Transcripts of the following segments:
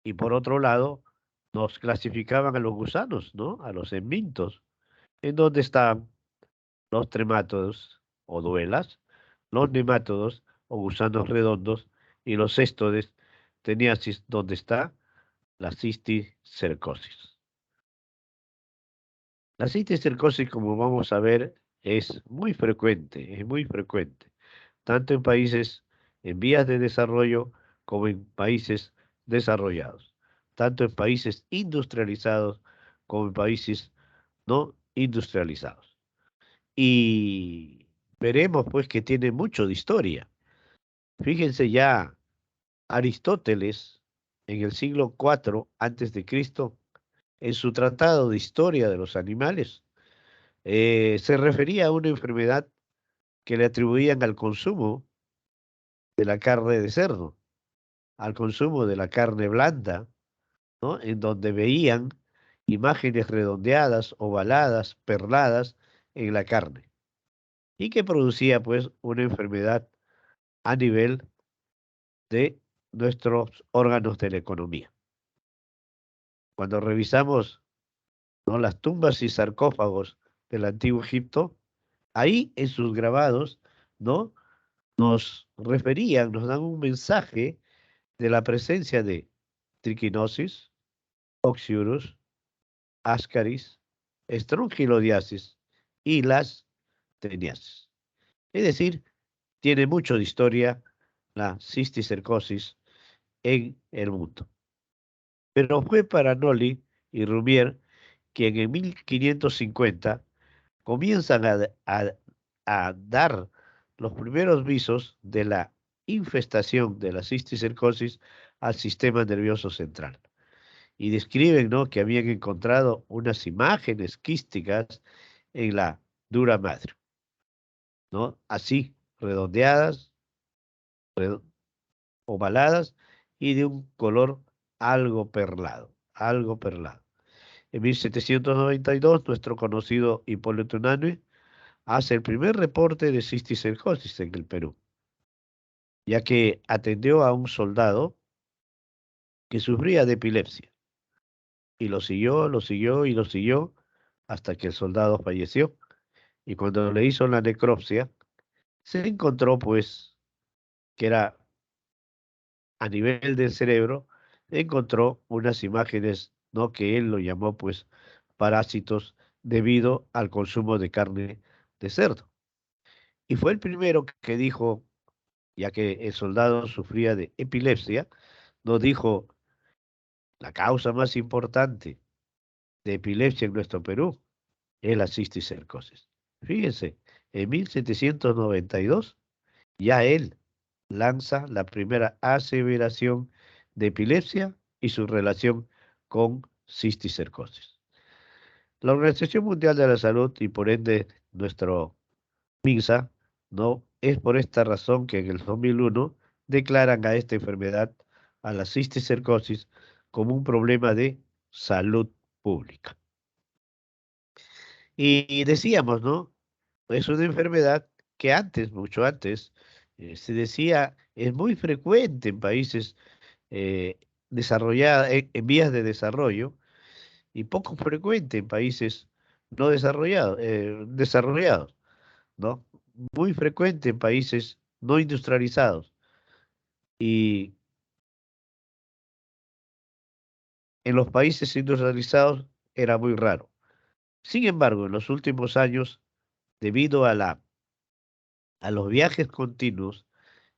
Y por otro lado, nos clasificaban a los gusanos, ¿no? A los enmintos, en donde están los tremátodos o duelas, los nemátodos o gusanos redondos y los céstodes teniasis, donde está la cisticercosis. La cisticercosis, como vamos a ver, es muy frecuente, tanto en países en vías de desarrollo como en países desarrollados, tanto en países industrializados como en países no industrializados. Y veremos pues que tiene mucho de historia. Fíjense ya, Aristóteles en el siglo IV antes de Cristo, en su tratado de historia de los animales, se refería a una enfermedad que le atribuían al consumo de la carne de cerdo, al consumo de la carne blanda, ¿no? En donde veían imágenes redondeadas, ovaladas, perladas en la carne, y que producía pues una enfermedad a nivel de nuestros órganos de la economía. Cuando revisamos, ¿no?, las tumbas y sarcófagos del antiguo Egipto, ahí en sus grabados, ¿no?, nos referían, nos dan un mensaje de la presencia de triquinosis, oxyurus, ascaris, estrongilodiasis y las teniasis. Es decir, tiene mucho de historia la cisticercosis en el mundo. Pero fue Paranoli y Rumier quien en 1550 comienzan a dar los primeros visos de la infestación de la cisticercosis al sistema nervioso central. Y describen, ¿no?, que habían encontrado unas imágenes quísticas en la dura madre, ¿no? Así, redondeadas, redo- ovaladas y de un color algo perlado, algo perlado. En 1792, nuestro conocido Hipólito Unanue hace el primer reporte de cisticercosis en el Perú, ya que atendió a un soldado que sufría de epilepsia y lo siguió y lo siguió hasta que el soldado falleció. Y cuando le hizo la necropsia, se encontró pues que era a nivel del cerebro, encontró unas imágenes, ¿no?, que él lo llamó pues parásitos debido al consumo de carne de cerdo. Y fue el primero que dijo, ya que el soldado sufría de epilepsia, nos dijo la causa más importante de epilepsia en nuestro Perú es la cisticercosis. Fíjense, en 1792 ya él lanza la primera aseveración de epilepsia y su relación con cisticercosis. La Organización Mundial de la Salud y por ende nuestro MINSA, no es por esta razón que en el 2001 declaran a esta enfermedad, a la cisticercosis, como un problema de salud pública. Y decíamos, ¿no? Es una enfermedad que antes, mucho antes, se decía es muy frecuente en países desarrollados, en vías de desarrollo, y poco frecuente en países no desarrollados, desarrollados, ¿no? Muy frecuente en países no industrializados. Y en los países industrializados era muy raro. Sin embargo, en los últimos años, debido a los viajes continuos,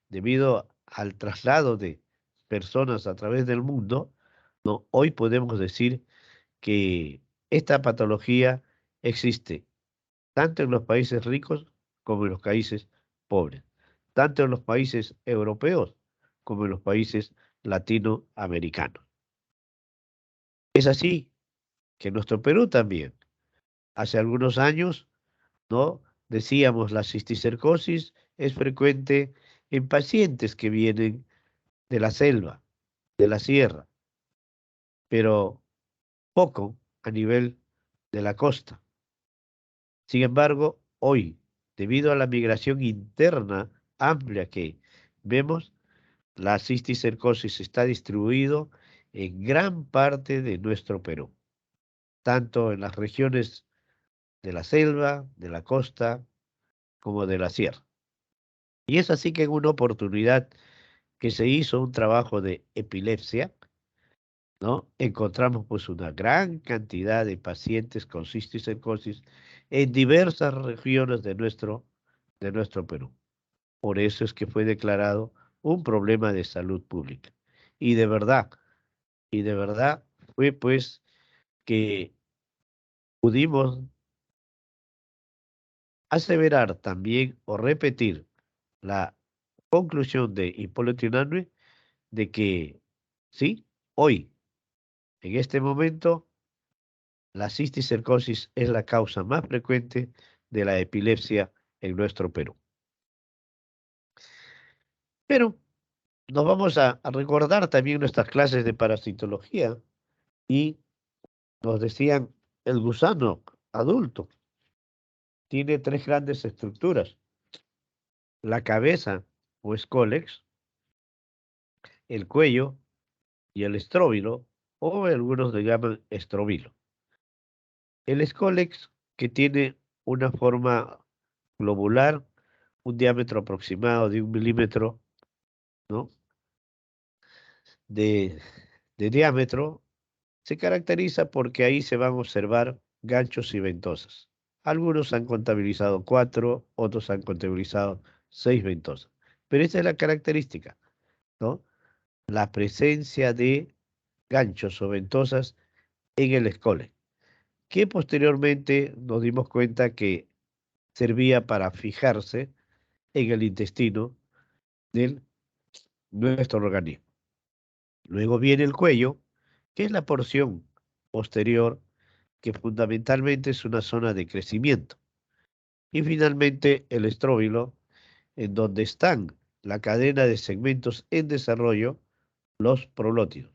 debido al traslado de personas a través del mundo, ¿no?, hoy podemos decir que esta patología existe tanto en los países ricos como en los países pobres, tanto en los países europeos como en los países latinoamericanos. Es así que en nuestro Perú también, hace algunos años, ¿no?, decíamos la cisticercosis es frecuente en pacientes que vienen de la selva, de la sierra, pero poco a nivel de la costa. Sin embargo, hoy, debido a la migración interna amplia que vemos, la cisticercosis está distribuido en gran parte de nuestro Perú, tanto en las regiones de la selva, de la costa, como de la sierra. Y es así que en una oportunidad que se hizo un trabajo de epilepsia, ¿no? Encontramos pues una gran cantidad de pacientes con cisticercosis en diversas regiones de nuestro Perú. Por eso es que fue declarado un problema de salud pública. Y de verdad, y de verdad fue pues que pudimos aseverar también o repetir la conclusión de Hipólito Unanue de que sí, hoy, en este momento, la cisticercosis es la causa más frecuente de la epilepsia en nuestro Perú. Pero nos vamos a recordar también nuestras clases de parasitología y nos decían el gusano adulto tiene tres grandes estructuras: la cabeza o escólex, el cuello y el estróbilo, o algunos le llaman estrobilo. El escólex, que tiene una forma globular, un diámetro aproximado de 1 milímetro, ¿no? de, de diámetro, se caracteriza porque ahí se van a observar ganchos y ventosas. Algunos han contabilizado 4, otros han contabilizado 6 ventosas. Pero esta es la característica, ¿no? La presencia de ganchos o ventosas en el escole, que posteriormente nos dimos cuenta que servía para fijarse en el intestino de nuestro organismo. Luego viene el cuello, que es la porción posterior, que fundamentalmente es una zona de crecimiento. Y finalmente el estróbilo, en donde están la cadena de segmentos en desarrollo, los prolótidos.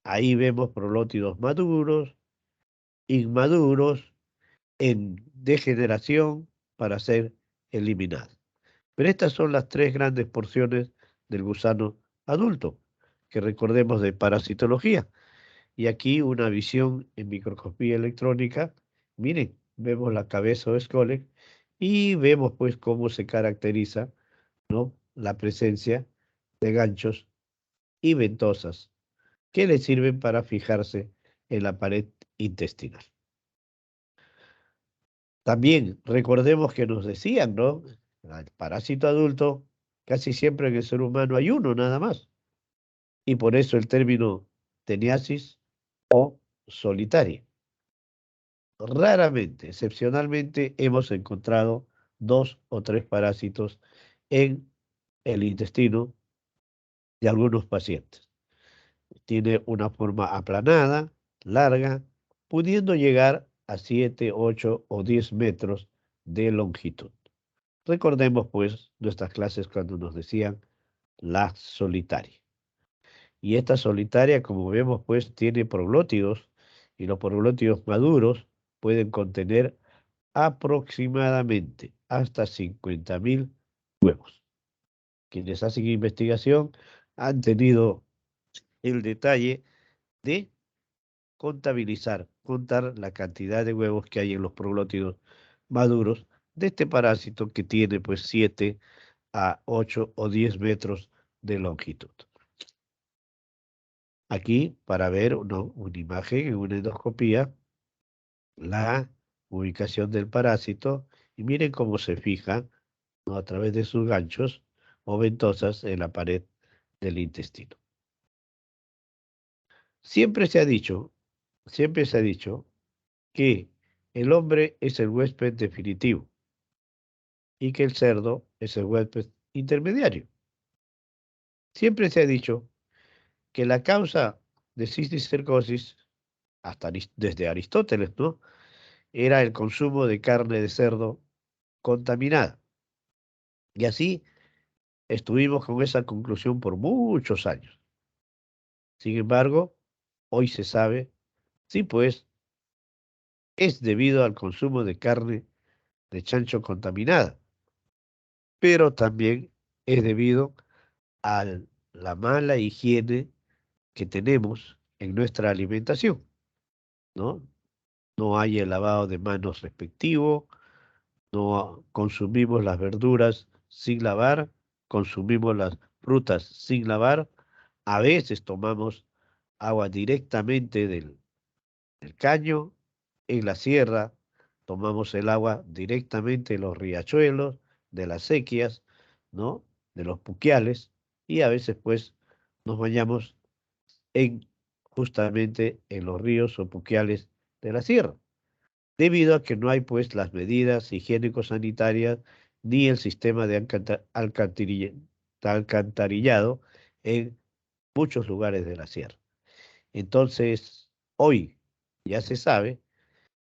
Ahí vemos prolótidos maduros, inmaduros, en degeneración para ser eliminados. Pero estas son las tres grandes porciones del gusano adulto, que recordemos de parasitología. Y aquí una visión en microscopía electrónica. Miren, vemos la cabeza o escole y vemos pues cómo se caracteriza, ¿no?, la presencia de ganchos y ventosas que le sirven para fijarse en la pared intestinal. También recordemos que nos decían, ¿no? El parásito adulto, casi siempre en el ser humano hay uno nada más. Y por eso el término teniasis o solitaria. Raramente, excepcionalmente, hemos encontrado 2 o 3 parásitos en el intestino de algunos pacientes. Tiene una forma aplanada, larga, pudiendo llegar a 7, 8 o 10 metros de longitud. Recordemos pues nuestras clases cuando nos decían la solitaria. Y esta solitaria, como vemos, pues tiene proglótidos, y los proglótidos maduros pueden contener aproximadamente hasta 50.000 huevos. Quienes hacen investigación han tenido el detalle de contar la cantidad de huevos que hay en los proglótidos maduros de este parásito que tiene pues 7 a 8 o 10 metros de longitud. Aquí, para ver una imagen en una endoscopía, la ubicación del parásito, y miren cómo se fija, ¿no?, a través de sus ganchos o ventosas en la pared del intestino. Siempre se ha dicho, siempre se ha dicho que el hombre es el huésped definitivo y que el cerdo es el huésped intermediario. Siempre se ha dicho que la causa de cisticercosis, desde Aristóteles, ¿no?, era el consumo de carne de cerdo contaminada. Y así estuvimos con esa conclusión por muchos años. Sin embargo, hoy se sabe, sí, pues es debido al consumo de carne de chancho contaminada, pero también es debido al la mala higiene que tenemos en nuestra alimentación, ¿no? No hay el lavado de manos respectivo, no consumimos las verduras sin lavar, consumimos las frutas sin lavar, a veces tomamos agua directamente del caño, en la sierra tomamos el agua directamente de los riachuelos, de las sequías, ¿no? De los puquiales, y a veces pues nos bañamos en justamente en los ríos o puquiales de la sierra, debido a que no hay pues las medidas higiénico-sanitarias ni el sistema de alcantarillado en muchos lugares de la sierra. Entonces, hoy ya se sabe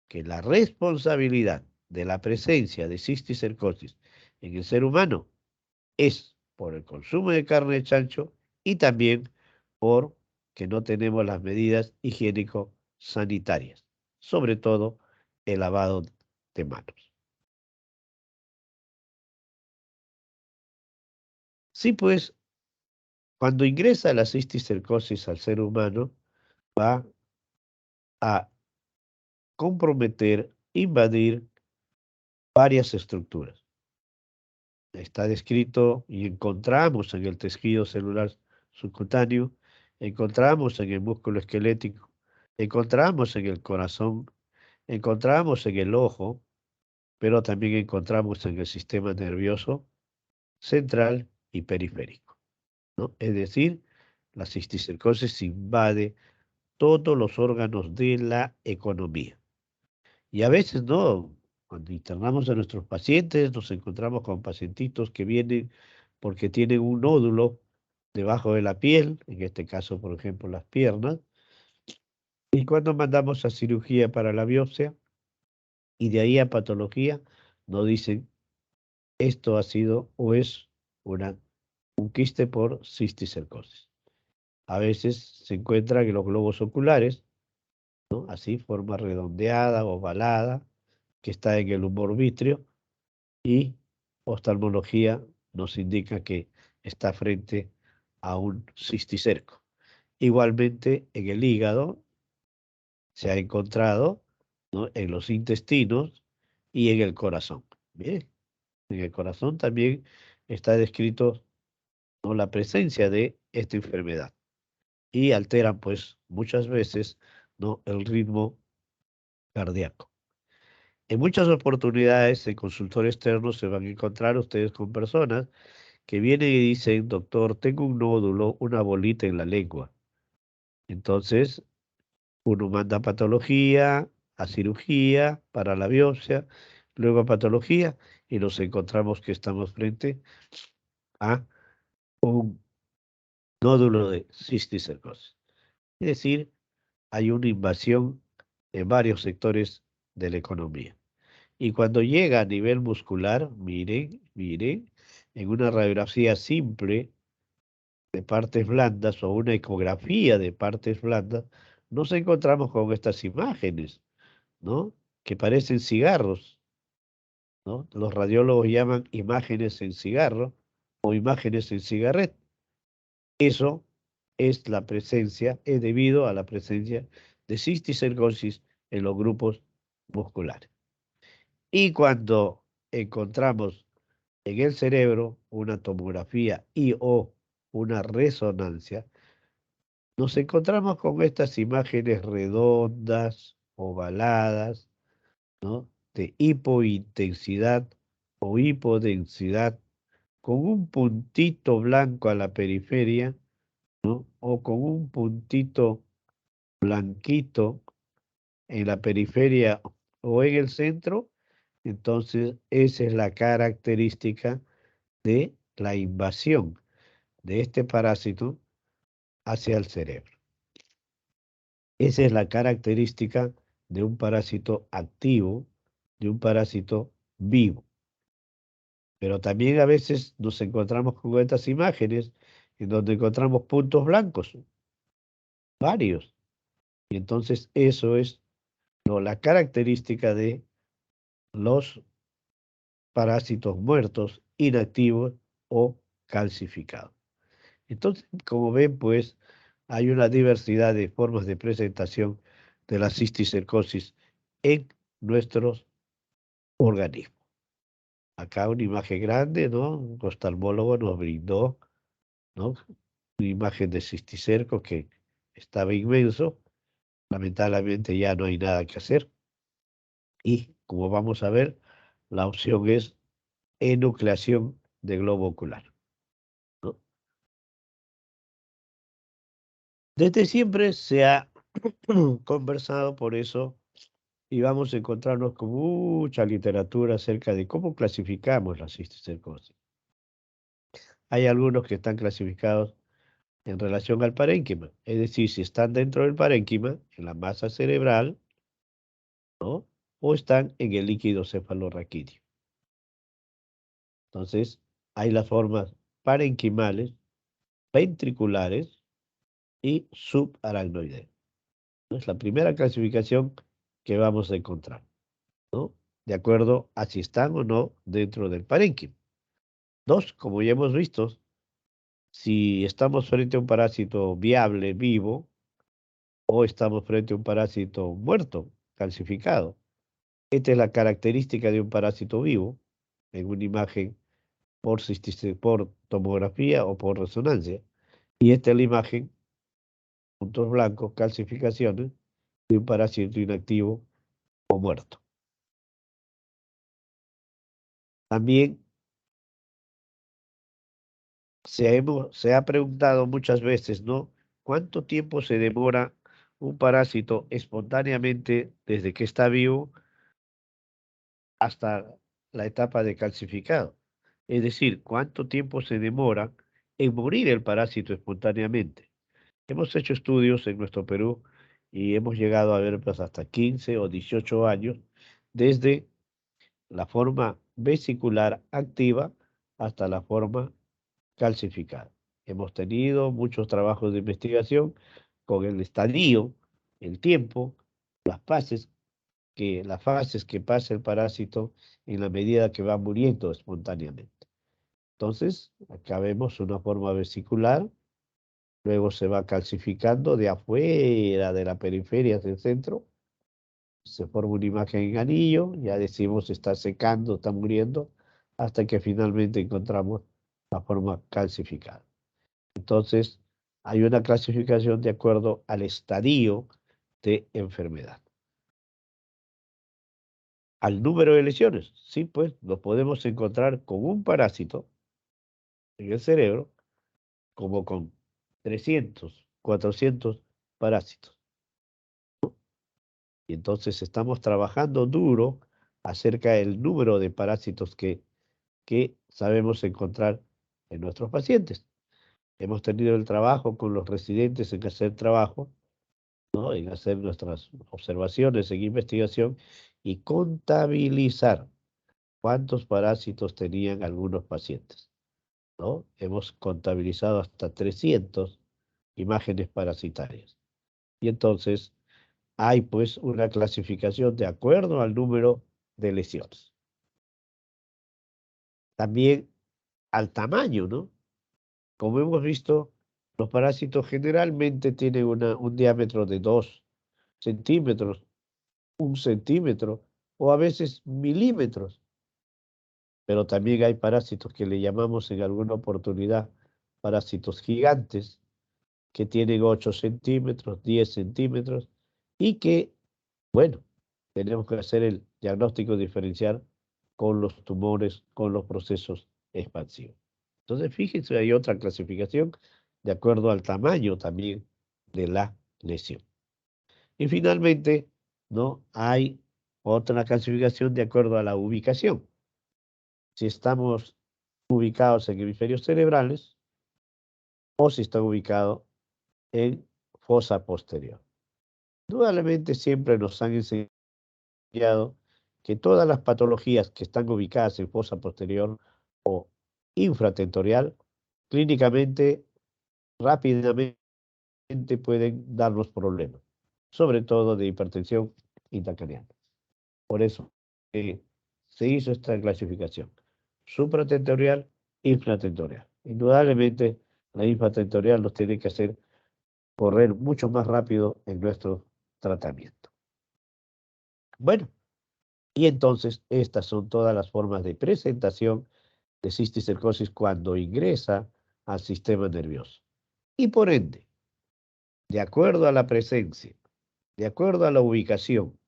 que la responsabilidad de la presencia de cisticercosis en el ser humano es por el consumo de carne de chancho y también por que no tenemos las medidas higiénico-sanitarias, sobre todo el lavado de manos. Sí, pues, cuando ingresa la cisticercosis al ser humano, va a comprometer, invadir varias estructuras. Está descrito y encontramos en el tejido celular subcutáneo, encontramos en el músculo esquelético, encontramos en el corazón, encontramos en el ojo, pero también encontramos en el sistema nervioso central y periférico, ¿no? Es decir, la cisticercosis invade todos los órganos de la economía. Y a veces no, cuando internamos a nuestros pacientes, nos encontramos con pacientitos que vienen porque tienen un nódulo debajo de la piel, en este caso, por ejemplo, las piernas, y cuando mandamos a cirugía para la biopsia y de ahí a patología, nos dicen esto ha sido o es una, un quiste por cisticercosis. A veces se encuentran en los globos oculares, ¿no? Así, forma redondeada, ovalada, que está en el humor vítreo, y oftalmología nos indica que está frente a un cisticerco. Igualmente, en el hígado se ha encontrado, ¿no? En los intestinos y en el corazón. Bien, en el corazón también está descrito, ¿no? La presencia de esta enfermedad y alteran, pues, muchas veces, ¿no? El ritmo cardíaco. En muchas oportunidades, en consultorio externo se van a encontrar ustedes con personas que vienen y dicen, doctor, tengo un nódulo, una bolita en la lengua. Entonces, uno manda a patología, a cirugía, para la biopsia, luego a patología, y nos encontramos que estamos frente a un nódulo de cisticercosis. Es decir, hay una invasión en varios sectores de la economía. Y cuando llega a nivel muscular, miren, en una radiografía simple de partes blandas o una ecografía de partes blandas, nos encontramos con estas imágenes, ¿no? Que parecen cigarros, ¿no? Los radiólogos llaman imágenes en cigarro o imágenes en cigarret. Eso es la presencia, es debido a la presencia de cisticercosis en los grupos musculares. Y cuando encontramos en el cerebro una tomografía y o una resonancia, nos encontramos con estas imágenes redondas, ovaladas, ¿no? De hipointensidad o hipodensidad, con un puntito blanco a la periferia, ¿no? O con un puntito blanquito en la periferia o en el centro. Entonces, esa es la característica de la invasión de este parásito hacia el cerebro. Esa es la característica de un parásito activo, de un parásito vivo. Pero también a veces nos encontramos con estas imágenes en donde encontramos puntos blancos, varios. Y entonces eso es, ¿no?, la característica de los parásitos muertos, inactivos o calcificados. Entonces, como ven, pues, hay una diversidad de formas de presentación de la cisticercosis en nuestros organismos. Acá una imagen grande, ¿no? Un oftalmólogo nos brindó, ¿no? Una imagen de cisticerco que estaba inmenso. Lamentablemente ya no hay nada que hacer. Y como vamos a ver, la opción es enucleación de globo ocular, ¿no? Desde siempre se ha conversado por eso y vamos a encontrarnos con mucha literatura acerca de cómo clasificamos la cisticercosis. Hay algunos que están clasificados en relación al parénquima, es decir, si están dentro del parénquima, en la masa cerebral, ¿no? O están en el líquido cefalorraquídeo. Entonces, hay las formas parenquimales, ventriculares y subaracnoideas. Es la primera clasificación que vamos a encontrar, ¿no? De acuerdo a si están o no dentro del parénquima. Dos, como ya hemos visto, si estamos frente a un parásito viable, vivo, o estamos frente a un parásito muerto, calcificado. Esta es la característica de un parásito vivo en una imagen por tomografía o por resonancia. Y esta es la imagen, puntos blancos, calcificaciones de un parásito inactivo o muerto. También se ha preguntado muchas veces, ¿no? ¿Cuánto tiempo se demora un parásito espontáneamente desde que está vivo hasta la etapa de calcificado? Es decir, ¿cuánto tiempo se demora en morir el parásito espontáneamente? Hemos hecho estudios en nuestro Perú y hemos llegado a ver pues, hasta 15 o 18 años desde la forma vesicular activa hasta la forma calcificada. Hemos tenido muchos trabajos de investigación con el estadio, el tiempo, las fases que pasa el parásito en la medida que va muriendo espontáneamente. Entonces, acá vemos una forma vesicular, luego se va calcificando de afuera, de la periferia hacia el centro, se forma una imagen en anillo, ya decimos está secando, está muriendo, hasta que finalmente encontramos la forma calcificada. Entonces, hay una clasificación de acuerdo al estadio de enfermedad. Al número de lesiones, sí, pues lo podemos encontrar con un parásito en el cerebro como con 300, 400 parásitos. Y entonces estamos trabajando duro acerca del número de parásitos que sabemos encontrar en nuestros pacientes. Hemos tenido el trabajo con los residentes en hacer trabajo, ¿no? En hacer nuestras observaciones, en investigación y contabilizar cuántos parásitos tenían algunos pacientes, ¿no? Hemos contabilizado hasta 300 imágenes parasitarias. Y entonces hay pues una clasificación de acuerdo al número de lesiones. También al tamaño, ¿no? Como hemos visto, los parásitos generalmente tienen un diámetro de 2 centímetros, 1 centímetro o a veces milímetros. Pero también hay parásitos que le llamamos en alguna oportunidad parásitos gigantes, que tienen 8 centímetros, 10 centímetros y que, bueno, tenemos que hacer el diagnóstico diferencial con los tumores, con los procesos expansivos. Entonces, fíjense, hay otra clasificación de acuerdo al tamaño también de la lesión. Y finalmente, ¿no? Hay otra clasificación de acuerdo a la ubicación. Si estamos ubicados en hemisferios cerebrales o si está ubicado en fosa posterior. Indudablemente siempre nos han enseñado que todas las patologías que están ubicadas en fosa posterior o infratentorial, clínicamente, rápidamente pueden darnos problemas, sobre todo de hipertensión intracraneal. Por eso se hizo esta clasificación, supratentorial, infratentorial. Indudablemente la linfa nos tiene que hacer correr mucho más rápido en nuestro tratamiento. Bueno, y entonces estas son todas las formas de presentación de cisticercosis cuando ingresa al sistema nervioso. Y por ende, de acuerdo a la presencia, de acuerdo a la ubicación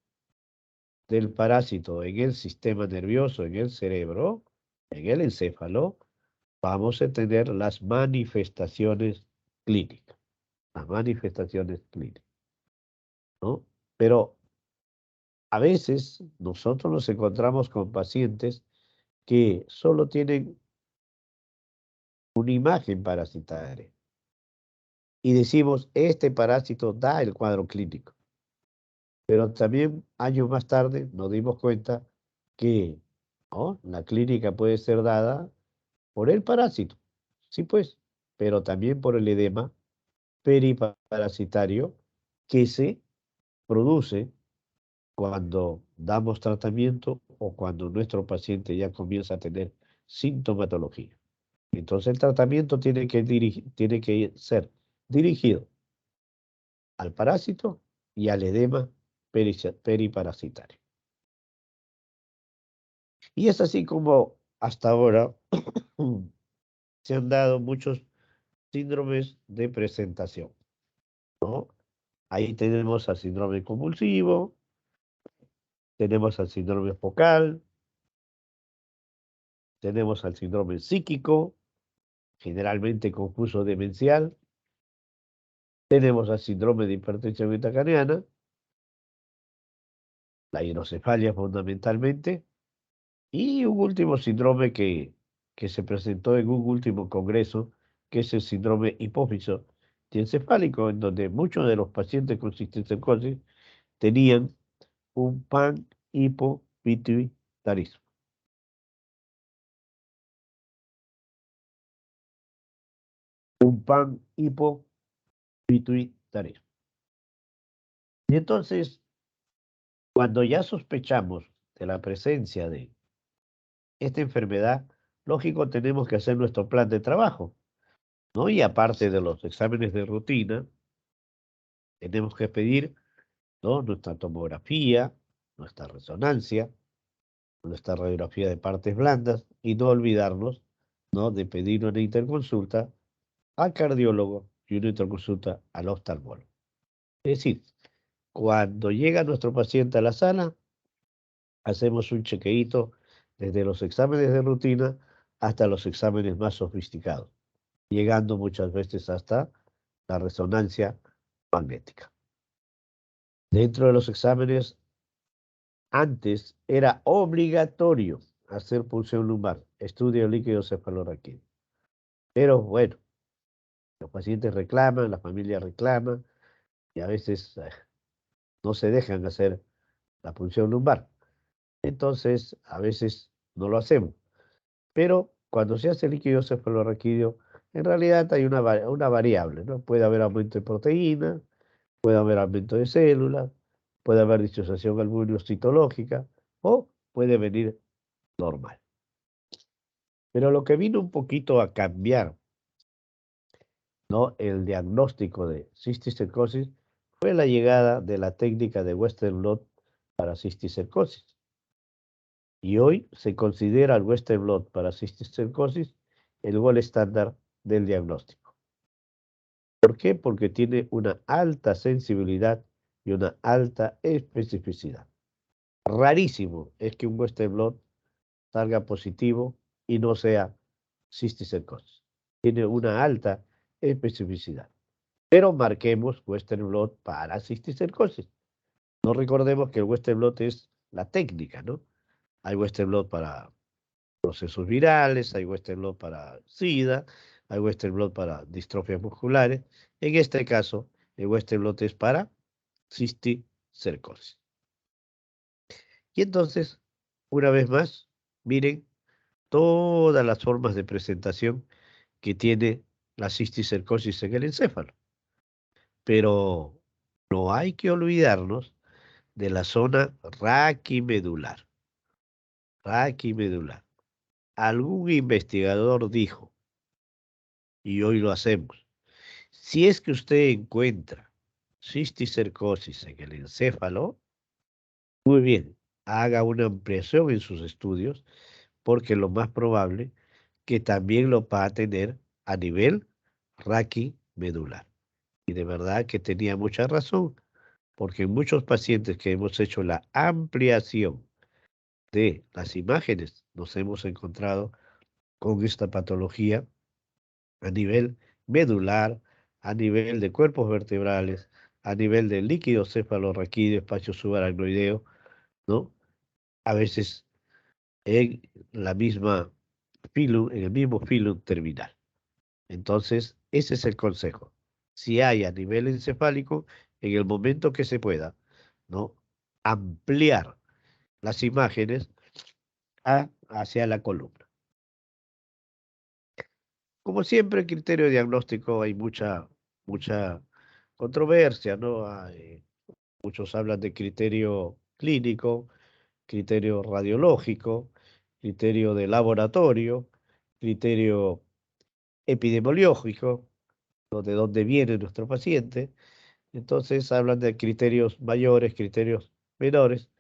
del parásito en el sistema nervioso, en el cerebro, en el encéfalo, vamos a tener las manifestaciones clínicas. Las manifestaciones clínicas, ¿no? Pero a veces nosotros nos encontramos con pacientes que solo tienen una imagen parasitaria y decimos, este parásito da el cuadro clínico. Pero también años más tarde nos dimos cuenta que, ¿no?, la clínica puede ser dada por el parásito, sí pues, pero también por el edema periparasitario que se produce cuando damos tratamiento o cuando nuestro paciente ya comienza a tener sintomatología. Entonces el tratamiento tiene que ser dirigido al parásito y al edema periparasitario. Y es así como hasta ahora se han dado muchos síndromes de presentación, ¿no? Ahí tenemos al síndrome convulsivo, tenemos al síndrome focal, tenemos al síndrome psíquico, generalmente confuso demencial, tenemos al síndrome de hipertensión intracraniana, la hidrocefalia fundamentalmente, y un último síndrome que se presentó en un último congreso, que es el síndrome hipófiso diencefálico, en donde muchos de los pacientes con cisticercosis tenían un panhipopituitarismo. Un panhipopituitarismo. Y entonces, cuando ya sospechamos de la presencia de esta enfermedad, lógico, tenemos que hacer nuestro plan de trabajo, ¿no? Y aparte de los exámenes de rutina, tenemos que pedir, ¿no?, nuestra tomografía, nuestra resonancia, nuestra radiografía de partes blandas y no olvidarnos, ¿no?, de pedir una interconsulta al cardiólogo y una interconsulta al oftalmólogo. Es decir, cuando llega nuestro paciente a la sala, hacemos un chequeíto desde los exámenes de rutina hasta los exámenes más sofisticados, llegando muchas veces hasta la resonancia magnética. Dentro de los exámenes, antes era obligatorio hacer punción lumbar, estudio líquido cefalorraquídeo. Pero bueno, los pacientes reclaman, la familia reclama y a veces no se dejan hacer la punción lumbar. Entonces, a veces no lo hacemos. Pero cuando se hace líquido cefalorraquídeo, en realidad hay una variable, ¿no? Puede haber aumento de proteína, puede haber aumento de células, puede haber disociación albumino-citológica o puede venir normal. Pero lo que vino un poquito a cambiar, ¿no?, el diagnóstico de cisticercosis fue la llegada de la técnica de Western blot para cisticercosis. Y hoy se considera el Western blot para cisticercosis el gol estándar del diagnóstico. ¿Por qué? Porque tiene una alta sensibilidad y una alta especificidad. Rarísimo es que un Western blot salga positivo y no sea cisticercosis. Tiene una alta especificidad. Pero marquemos Western blot para cisticercosis. No recordemos que el Western blot es la técnica, ¿no? Hay Western blot para procesos virales, hay Western blot para SIDA, hay Western blot para distrofias musculares. En este caso, el Western blot es para cisticercosis. Y entonces, una vez más, miren todas las formas de presentación que tiene la cisticercosis en el encéfalo. Pero no hay que olvidarnos de la zona raquimedular. Raquimedular. Algún investigador dijo, y hoy lo hacemos. Si es que usted encuentra cisticercosis en el encéfalo, muy bien, haga una ampliación en sus estudios, porque lo más probable que también lo va a tener a nivel raquimedular. Y de verdad que tenía mucha razón, porque en muchos pacientes que hemos hecho la ampliación de las imágenes, nos hemos encontrado con esta patología a nivel medular, a nivel de cuerpos vertebrales, a nivel de líquido cefalorraquídeo, espacio subaracnoideo, ¿no? A veces en la misma filum, en el mismo filum terminal. Entonces, ese es el consejo. Si hay a nivel encefálico, en el momento que se pueda, ¿no? Ampliar las imágenes hacia la columna. Como siempre, el criterio diagnóstico hay mucha controversia, ¿no? Muchos hablan de criterio clínico, criterio radiológico, criterio de laboratorio, criterio epidemiológico, ¿no? De dónde viene nuestro paciente. Entonces hablan de criterios mayores, criterios menores,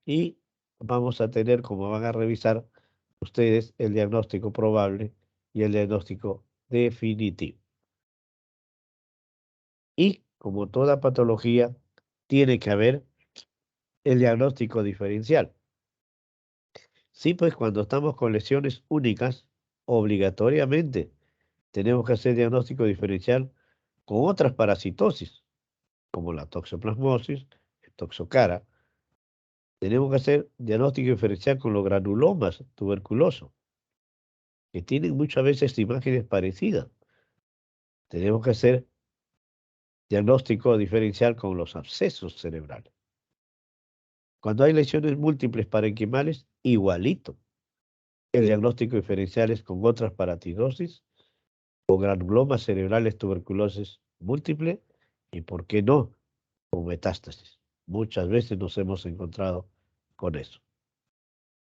y vamos a tener, como van a revisar ustedes, el diagnóstico probable y el diagnóstico definitivo. Y como toda patología, tiene que haber el diagnóstico diferencial. Sí, pues cuando estamos con lesiones únicas, obligatoriamente tenemos que hacer diagnóstico diferencial con otras parasitosis, como la toxoplasmosis, el toxocara. Tenemos que hacer diagnóstico diferencial con los granulomas tuberculosos, que tienen muchas veces imágenes parecidas. Tenemos que hacer diagnóstico diferencial con los abscesos cerebrales. Cuando hay lesiones múltiples parenquimales, igualito. El diagnóstico diferencial es con otras paratidosis o granulomas cerebrales tuberculosis múltiple y, ¿por qué no?, con metástasis. Muchas veces nos hemos encontrado con eso.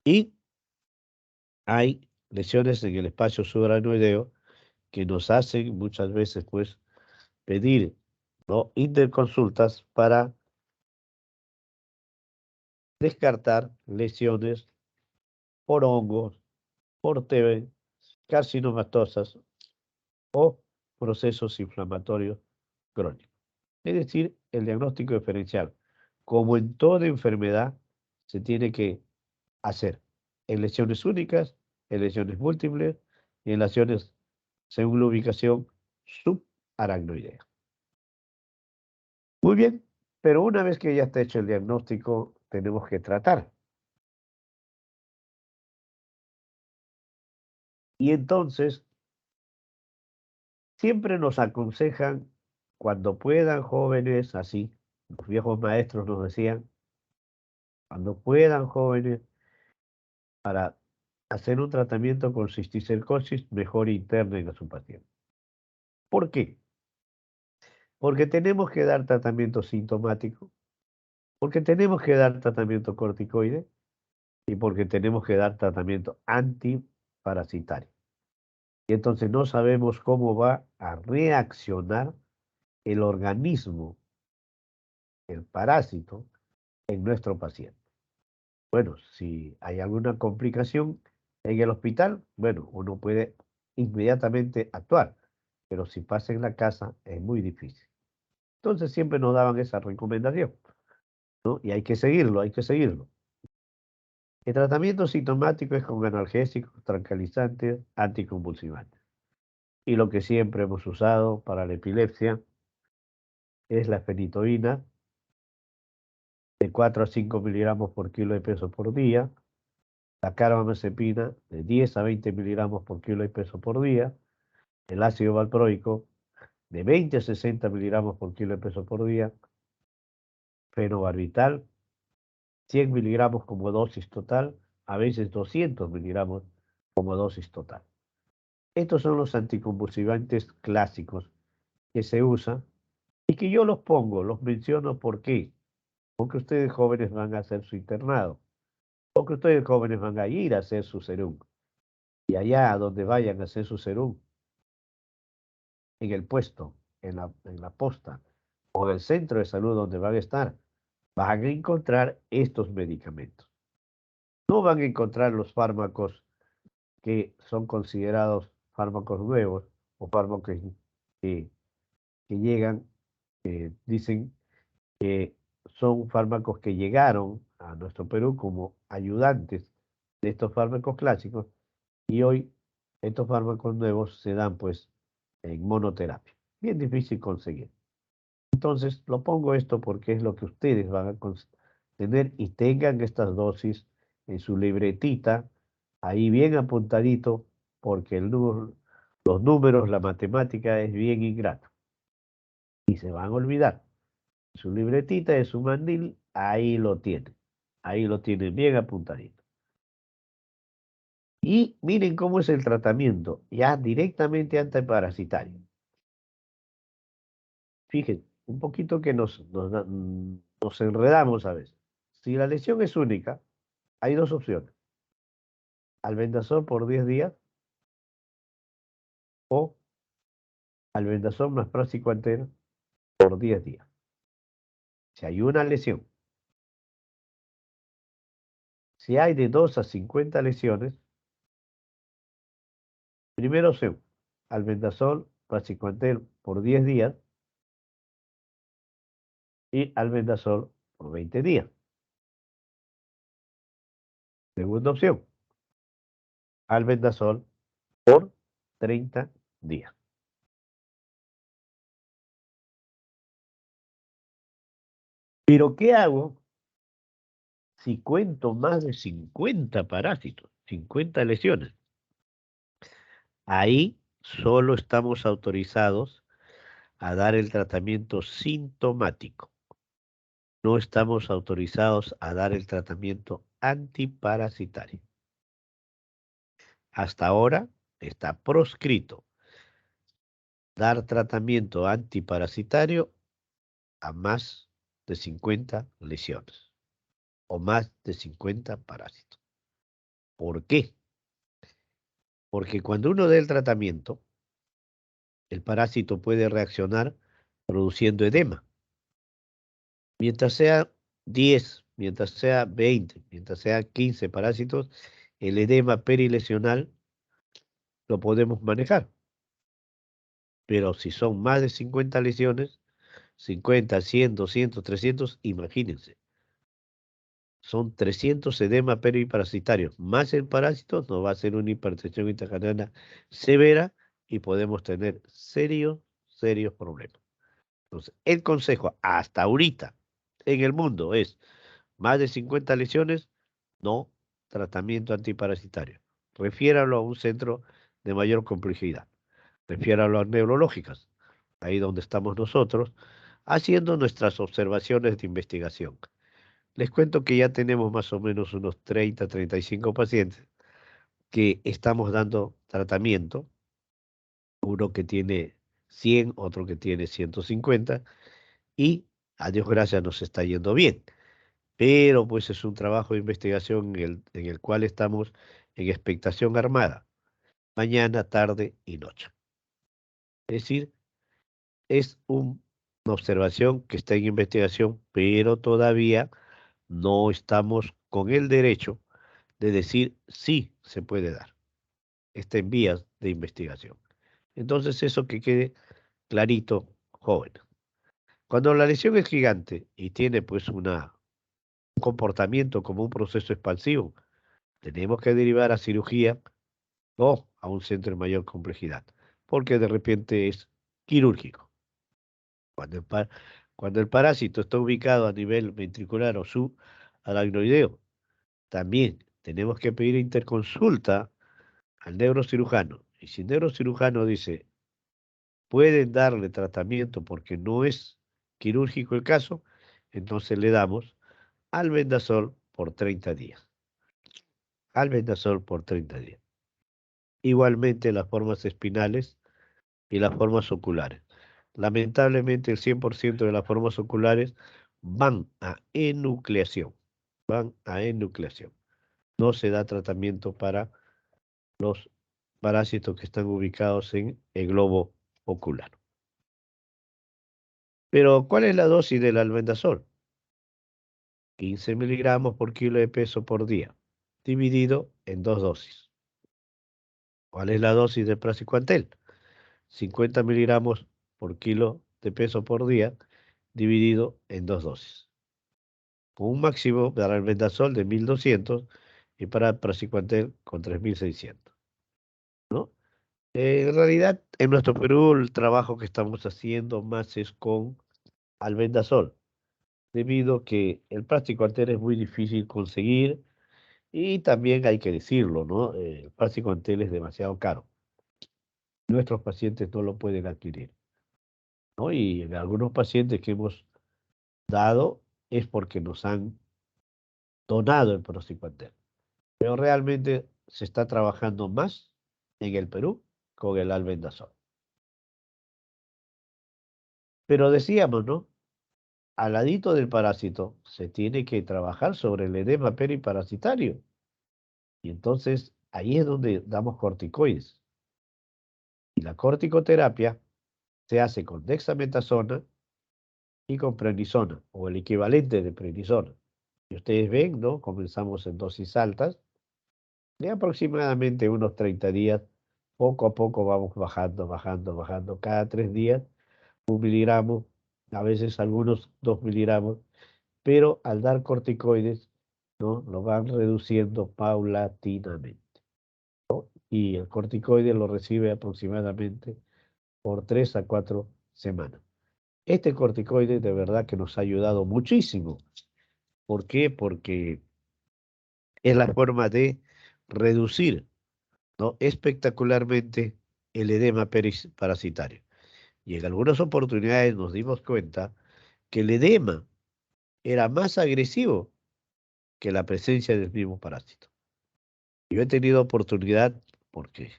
Y hay lesiones en el espacio subaracnoideo que nos hacen muchas veces, pues, pedir, ¿no?, interconsultas para descartar lesiones por hongos, por TB, carcinomatosas o procesos inflamatorios crónicos. Es decir, el diagnóstico diferencial, como en toda enfermedad, se tiene que hacer en lesiones únicas, en lesiones múltiples y en lesiones según la ubicación subaracnoidea. Muy bien, pero una vez que ya está hecho el diagnóstico, tenemos que tratar. Y entonces, siempre nos aconsejan, cuando puedan, jóvenes, así, los viejos maestros nos decían, cuando puedan, jóvenes, para hacer un tratamiento con cisticercosis, mejor internen a su paciente. ¿Por qué? Porque tenemos que dar tratamiento sintomático, porque tenemos que dar tratamiento corticoide y porque tenemos que dar tratamiento antiparasitario. Y entonces no sabemos cómo va a reaccionar el organismo, el parásito, en nuestro paciente. Bueno, si hay alguna complicación en el hospital, bueno, uno puede inmediatamente actuar, pero si pasa en la casa es muy difícil. Entonces siempre nos daban esa recomendación, ¿no? Y hay que seguirlo, hay que seguirlo. El tratamiento sintomático es con analgésicos, tranquilizantes, anticonvulsivantes. Y lo que siempre hemos usado para la epilepsia es la fenitoína de 4 a 5 miligramos por kilo de peso por día, la carbamazepina de 10 a 20 miligramos por kilo de peso por día, el ácido valproico de 20 a 60 miligramos por kilo de peso por día, fenobarbital 100 miligramos como dosis total, a veces 200 miligramos como dosis total. Estos son los anticonvulsivantes clásicos que se usan y que yo los pongo, los menciono. ¿Por qué? Porque ustedes jóvenes van a hacer su internado, porque ustedes jóvenes van a ir a hacer su serum. Y allá donde vayan a hacer su serum, en el puesto, en la posta o en el centro de salud donde van a estar, van a encontrar estos medicamentos. No van a encontrar los fármacos que son considerados fármacos nuevos o fármacos que, que llegan, dicen que son fármacos que llegaron a nuestro Perú como ayudantes de estos fármacos clásicos y hoy estos fármacos nuevos se dan pues en monoterapia. Bien difícil conseguir. Entonces, lo pongo esto porque es lo que ustedes van a tener y tengan estas dosis en su libretita, ahí bien apuntadito, porque los números, la matemática es bien ingrata y se van a olvidar. Su libretita de su mandil, ahí lo tienen bien apuntadito. Y miren cómo es el tratamiento, ya directamente antiparasitario. Fíjense, un poquito que nos enredamos a veces. Si la lesión es única, hay dos opciones. Albendazol por 10 días o albendazol más praziquantel por 10 días. Si hay una lesión, si hay de 2 a 50 lesiones, primera opción, albendazol, praziquantel por 10 días y albendazol por 20 días. Segunda opción, albendazol por 30 días. Pero ¿qué hago si cuento más de 50 parásitos, 50 lesiones? Ahí solo estamos autorizados a dar el tratamiento sintomático. No estamos autorizados a dar el tratamiento antiparasitario. Hasta ahora está proscrito dar tratamiento antiparasitario a más de 50 lesiones o más de 50 parásitos. ¿Por qué? Porque cuando uno da el tratamiento, el parásito puede reaccionar produciendo edema. Mientras sea 10, mientras sea 20, mientras sea 15 parásitos, el edema perilesional lo podemos manejar. Pero si son más de 50 lesiones, 50, 100, 200, 300, imagínense. Son 300 edema periparasitarios. Más el parásito nos va a hacer una hipertensión intracraniana severa y podemos tener serios problemas. Entonces, el consejo hasta ahorita en el mundo es más de 50 lesiones, no tratamiento antiparasitario. Refiéralo a un centro de mayor complejidad. Refiéralo a neurológicas, ahí donde estamos nosotros, haciendo nuestras observaciones de investigación. Les cuento que ya tenemos más o menos unos 30, 35 pacientes que estamos dando tratamiento, uno que tiene 100, otro que tiene 150, y a Dios gracias nos está yendo bien. Pero pues es un trabajo de investigación en el cual estamos en expectación armada, mañana, tarde y noche. Es decir, es una observación que está en investigación, pero todavía no estamos con el derecho de decir sí se puede dar. Está en vías de investigación. Entonces, eso que quede clarito, joven. Cuando la lesión es gigante y tiene pues un comportamiento como un proceso expansivo, tenemos que derivar a cirugía o a un centro de mayor complejidad, porque de repente es quirúrgico. Cuando el, cuando el parásito está ubicado a nivel ventricular o subaracnoideo, también tenemos que pedir interconsulta al neurocirujano. Y si el neurocirujano dice, pueden darle tratamiento porque no es quirúrgico el caso, entonces le damos albendazol por 30 días. Albendazol por 30 días. Igualmente las formas espinales y las formas oculares. Lamentablemente el 100% de las formas oculares van a enucleación. Van a enucleación. No se da tratamiento para los parásitos que están ubicados en el globo ocular. Pero, ¿cuál es la dosis del albendazol? 15 miligramos por kilo de peso por día, dividido en dos dosis. ¿Cuál es la dosis de praziquantel? 50 miligramos por kilo de peso por día, dividido en dos dosis. Con un máximo para albendazol de 1200 y para praziquantel con 3600, ¿no? En realidad, en nuestro Perú, el trabajo que estamos haciendo más es con albendazol, debido a que el praziquantel es muy difícil conseguir y también hay que decirlo, ¿no? El praziquantel es demasiado caro. Nuestros pacientes no lo pueden adquirir, ¿no? Y en algunos pacientes que hemos dado es porque nos han donado el praziquantel. Pero realmente se está trabajando más en el Perú con el albendazol. Pero decíamos, ¿no? Al ladito del parásito se tiene que trabajar sobre el edema periparasitario. Y entonces ahí es donde damos corticoides. Y la corticoterapia se hace con dexametasona y con prednisona, o el equivalente de prednisona. Y ustedes ven, ¿no? Comenzamos en dosis altas, de aproximadamente unos 30 días, poco a poco vamos bajando, bajando, bajando, cada 3 días, 1 miligramo, a veces algunos 2 miligramos, pero al dar corticoides, ¿no? Lo van reduciendo paulatinamente. Y el corticoide lo recibe aproximadamente por 3 a 4 semanas. Este corticoide de verdad que nos ha ayudado muchísimo. ¿Por qué? Porque es la forma de reducir, ¿no? espectacularmente el edema parasitario. Y en algunas oportunidades nos dimos cuenta que el edema era más agresivo que la presencia del mismo parásito. Yo he tenido oportunidad, porque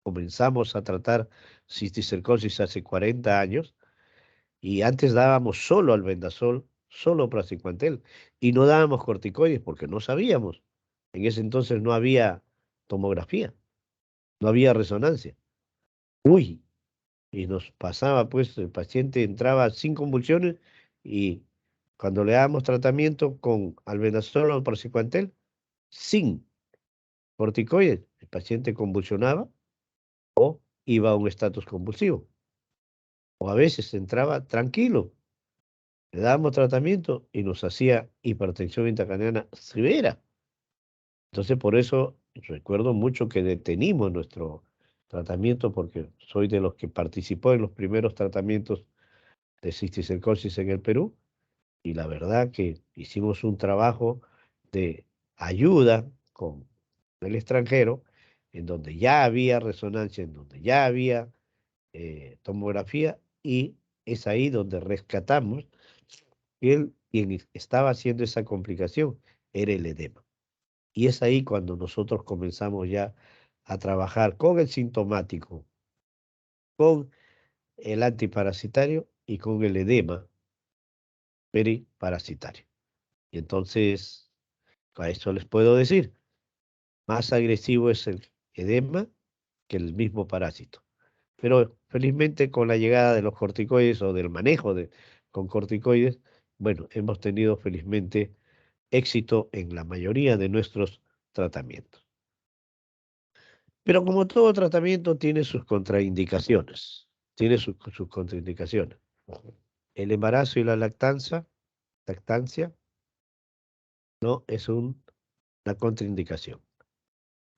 comenzamos a tratar cisticercosis hace 40 años, y antes dábamos solo albendazol, solo praziquantel, y no dábamos corticoides porque no sabíamos. En ese entonces no había tomografía, no había resonancia. Uy, y nos pasaba, pues, el paciente entraba sin convulsiones y cuando le dábamos tratamiento con albendazol o praziquantel, sin corticoides, el paciente convulsionaba o iba a un estatus convulsivo. O a veces entraba tranquilo, le dábamos tratamiento y nos hacía hipertensión intracraniana severa. Entonces, por eso recuerdo mucho que detenimos nuestro tratamiento porque soy de los que participó en los primeros tratamientos de cisticercosis en el Perú y la verdad que hicimos un trabajo de ayuda con el extranjero en donde ya había resonancia, en donde ya había tomografía y es ahí donde rescatamos que quien estaba haciendo esa complicación era el edema. Y es ahí cuando nosotros comenzamos ya a trabajar con el sintomático, con el antiparasitario y con el edema periparasitario. Y entonces, a eso les puedo decir, más agresivo es el edema que el mismo parásito. Pero felizmente con la llegada de los corticoides o del manejo con corticoides, bueno, hemos tenido felizmente éxito en la mayoría de nuestros tratamientos. Pero como todo tratamiento tiene sus contraindicaciones, tiene sus contraindicaciones. El embarazo y la lactancia, no es una contraindicación.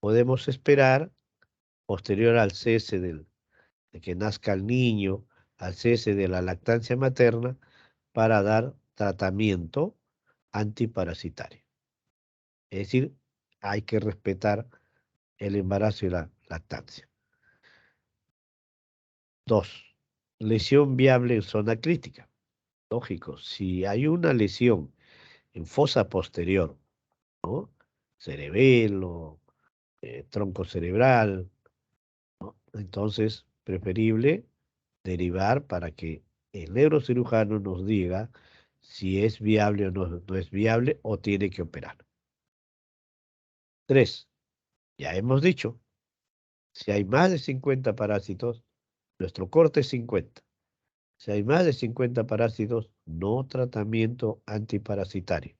Podemos esperar, posterior al cese de que nazca el niño, al cese de la lactancia materna, para dar tratamiento antiparasitario. Es decir, hay que respetar el embarazo y la lactancia. 2. Lesión viable en zona crítica. Lógico, si hay una lesión en fosa posterior, ¿no? Cerebelo, tronco cerebral, ¿no? Entonces, preferible derivar para que el neurocirujano nos diga si es viable o no es viable o tiene que operar. 3. Ya hemos dicho, si hay más de 50 parásitos, Nuestro corte es 50. Si hay más de 50 parásitos, no tratamiento antiparasitario.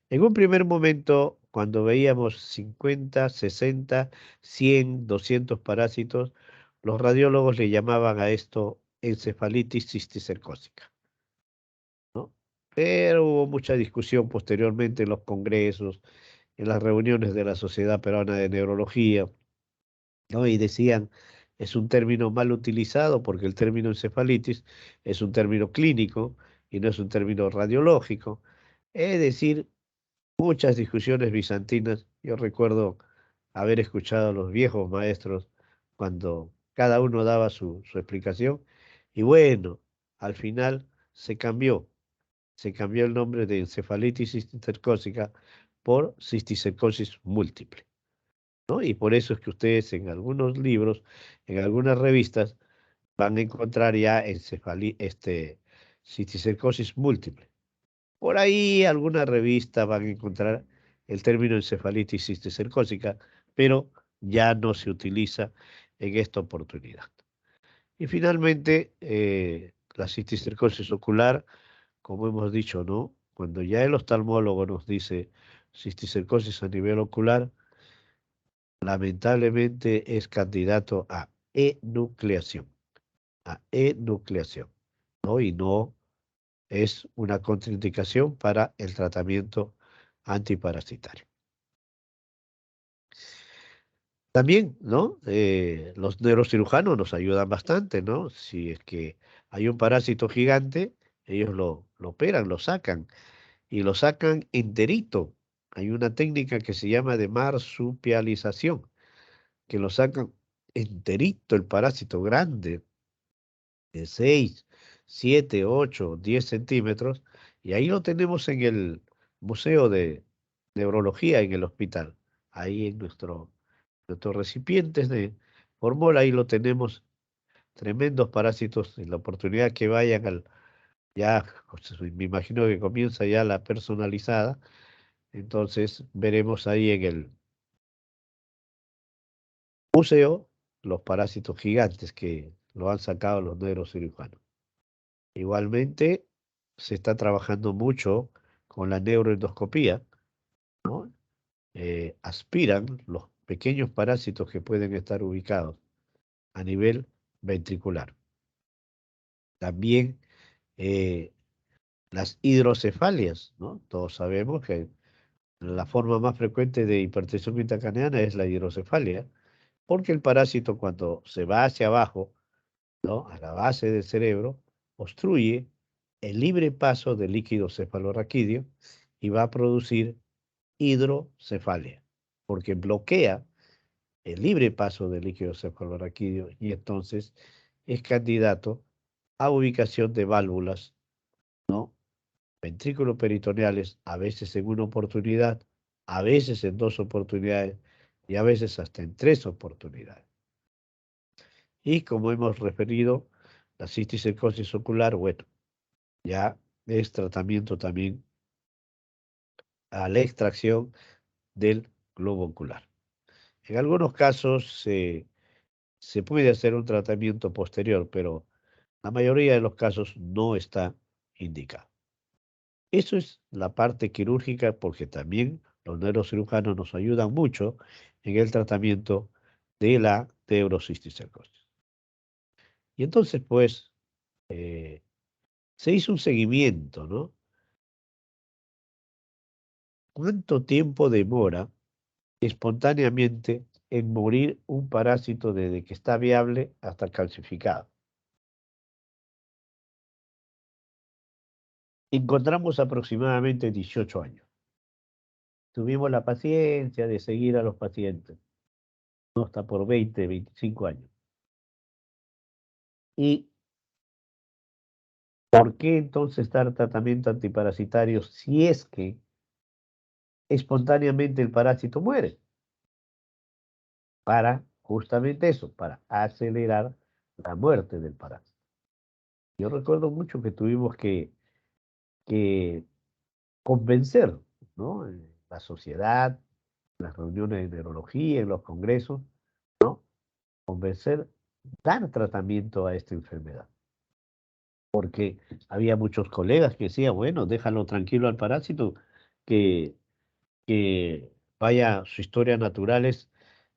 En un primer momento, cuando veíamos 50, 60, 100, 200 parásitos, los radiólogos le llamaban a esto encefalitis cisticercósica, ¿no? Pero hubo mucha discusión posteriormente en los congresos, en las reuniones de la Sociedad Peruana de Neurología, ¿no? Y decían, es un término mal utilizado porque el término encefalitis es un término clínico y no es un término radiológico. Es decir, muchas discusiones bizantinas. Yo recuerdo haber escuchado a los viejos maestros cuando cada uno daba su explicación. Y bueno, al final se cambió el nombre de encefalitis cisticercósica por cisticercosis múltiple, ¿no? Y por eso es que ustedes en algunos libros, en algunas revistas, van a encontrar ya cisticercosis múltiple. Por ahí alguna revista van a encontrar el término encefalitis cisticercósica, pero ya no se utiliza en esta oportunidad. Y finalmente, la cisticercosis ocular, como hemos dicho, ¿no? Cuando ya el oftalmólogo nos dice cisticercosis a nivel ocular, lamentablemente es candidato a enucleación, ¿no? Y no es una contraindicación para el tratamiento antiparasitario. También, ¿no? Los neurocirujanos nos ayudan bastante, ¿no? Si es que hay un parásito gigante, ellos lo operan, lo sacan y lo sacan enterito. Hay una técnica que se llama de marsupialización, que lo sacan enterito el parásito grande, de 6, 7, 8, 10 centímetros, y ahí lo tenemos en el Museo de Neurología en el hospital. Ahí en nuestros recipientes de formol, ahí lo tenemos, tremendos parásitos. En la oportunidad que vayan ya, pues, me imagino que comienza ya la personalizada, entonces veremos ahí en el museo los parásitos gigantes que lo han sacado los neurocirujanos. Igualmente, se está trabajando mucho con la neuroendoscopía, ¿no? Aspiran los pequeños parásitos que pueden estar ubicados a nivel ventricular. También eh, las hidrocefalias, ¿no? Todos sabemos que la forma más frecuente de hipertensión intracraneana es la hidrocefalia, porque el parásito cuando se va hacia abajo, ¿no? A la base del cerebro, obstruye el libre paso del líquido cefalorraquídeo y va a producir hidrocefalia, porque bloquea el libre paso del líquido cefalorraquídeo y entonces es candidato a ubicación de válvulas, ¿no? Ventrículos peritoneales, a veces en una oportunidad, a veces en dos oportunidades y a veces hasta en tres oportunidades. Y como hemos referido, la cisticercosis ocular, bueno, ya es tratamiento también a la extracción del globo ocular. En algunos casos se puede hacer un tratamiento posterior, pero la mayoría de los casos no está indicado. Eso es la parte quirúrgica porque también los neurocirujanos nos ayudan mucho en el tratamiento de la neurocisticercosis. Y entonces, pues, eh, se hizo un seguimiento, ¿no? ¿Cuánto tiempo demora espontáneamente en morir un parásito desde que está viable hasta calcificado? Encontramos aproximadamente 18 años. Tuvimos la paciencia de seguir a los pacientes, no hasta por 20, 25 años. ¿Y por qué entonces dar tratamiento antiparasitario si es que espontáneamente el parásito muere? Para justamente eso, para acelerar la muerte del parásito. Yo recuerdo mucho que tuvimos que convencer, ¿no? En la sociedad, en las reuniones de neurología, en los congresos, ¿no? Convencer dar tratamiento a esta enfermedad. Porque había muchos colegas que decían, bueno, déjalo tranquilo al parásito, que, que vaya, su historia natural es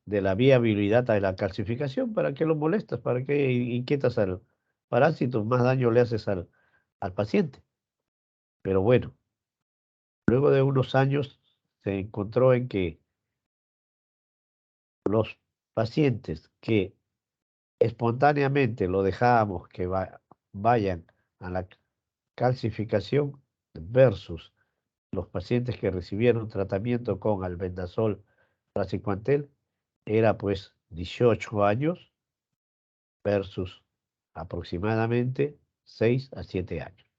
de la viabilidad a la calcificación. ¿Para qué lo molestas? ¿Para qué inquietas al parásito? Más daño le haces al paciente. Pero bueno, luego de unos años se encontró en que los pacientes que espontáneamente lo dejábamos que vayan a la calcificación versus los pacientes que recibieron tratamiento con albendazol, praziquantel, era pues 18 años versus aproximadamente 6 a 7 años.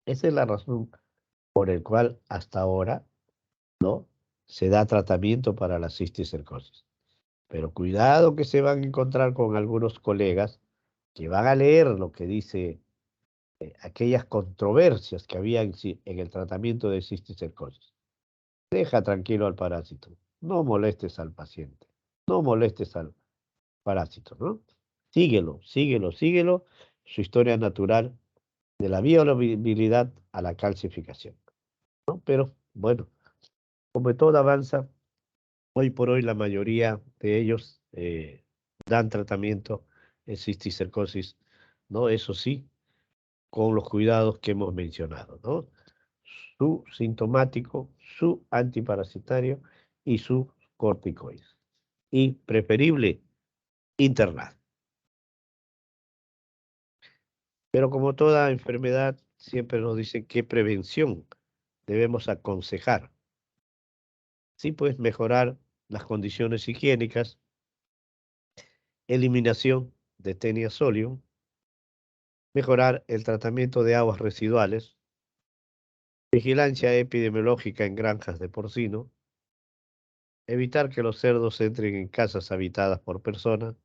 Esa es la razón por la cual hasta ahora no se da tratamiento para la cisticercosis. Pero cuidado que se van a encontrar con algunos colegas que van a leer lo que dice aquellas controversias que había en el tratamiento de cisticercosis. Deja tranquilo al parásito, no molestes al paciente, no molestes al parásito, ¿no? Síguelo, síguelo, síguelo, su historia natural de la viabilidad a la calcificación, ¿no? Pero bueno, como todo avanza, hoy por hoy la mayoría de ellos dan tratamiento en cisticercosis, ¿no? Eso sí, con los cuidados que hemos mencionado, ¿no? Su sintomático, su antiparasitario y su corticoides. Y preferible, internar. Pero como toda enfermedad, siempre nos dicen qué prevención debemos aconsejar. Sí, pues mejorar las condiciones higiénicas, eliminación de Taenia solium, mejorar el tratamiento de aguas residuales, vigilancia epidemiológica en granjas de porcino, evitar que los cerdos entren en casas habitadas por personas,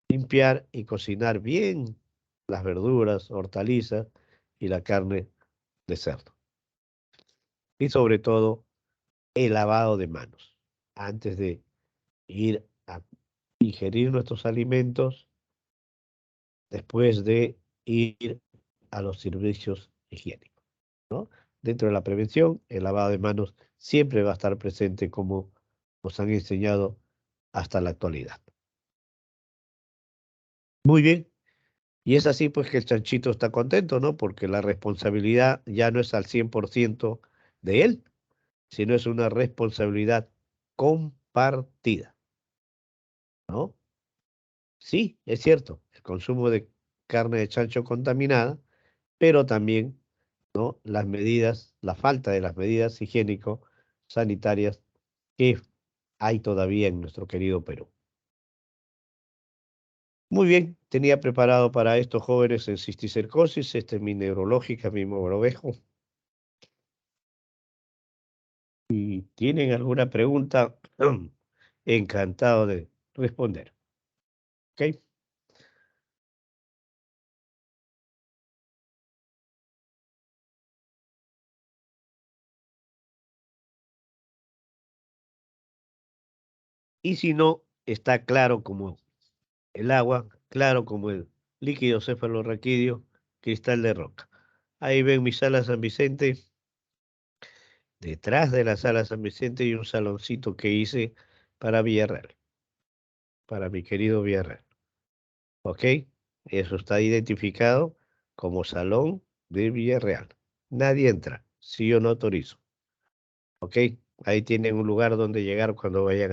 limpiar y cocinar bien las verduras, hortalizas y la carne de cerdo. Y sobre todo, el lavado de manos. Antes de ir a ingerir nuestros alimentos, después de ir a los servicios higiénicos, ¿no? Dentro de la prevención, el lavado de manos siempre va a estar presente como nos han enseñado hasta la actualidad. Muy bien. Y es así pues que el chanchito está contento, ¿no? Porque la responsabilidad ya no es al 100% de él, sino es una responsabilidad compartida, ¿no? Sí, es cierto, el consumo de carne de chancho contaminada, pero también, ¿no? Las medidas, la falta de las medidas higiénico-sanitarias que hay todavía en nuestro querido Perú. Muy bien, tenía preparado para estos jóvenes en cisticercosis, esta es mi neurológica, mi mogrovejo. Si tienen alguna pregunta, encantado de responder. ¿Ok? Y si no, está claro como el agua, claro como el líquido cefalorraquídeo, cristal de roca. Ahí ven mi sala San Vicente. Detrás de la sala San Vicente hay un saloncito que hice para Villarreal, para mi querido Villarreal. ¿Ok? Eso está identificado como Salón de Villarreal. Nadie entra si yo no autorizo. ¿Ok? Ahí tienen un lugar donde llegar cuando vayan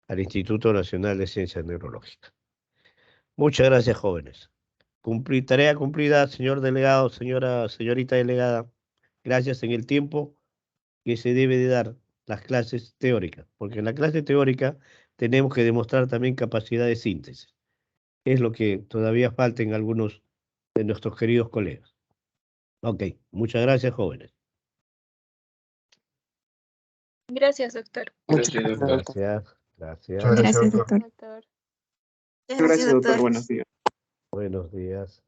al Instituto Nacional de Ciencias Neurológicas. Muchas gracias, jóvenes. Tarea cumplida, señor delegado, señorita delegada. Gracias en el tiempo que se debe de dar las clases teóricas, porque en la clase teórica tenemos que demostrar también capacidad de síntesis. Es lo que todavía falta en algunos de nuestros queridos colegas. Ok, muchas gracias, jóvenes. Gracias, doctor. Muchas gracias, doctor. Gracias, gracias. Muchas gracias, doctor. Doctor. Muchas gracias, doctor. Buenos días. Buenos días.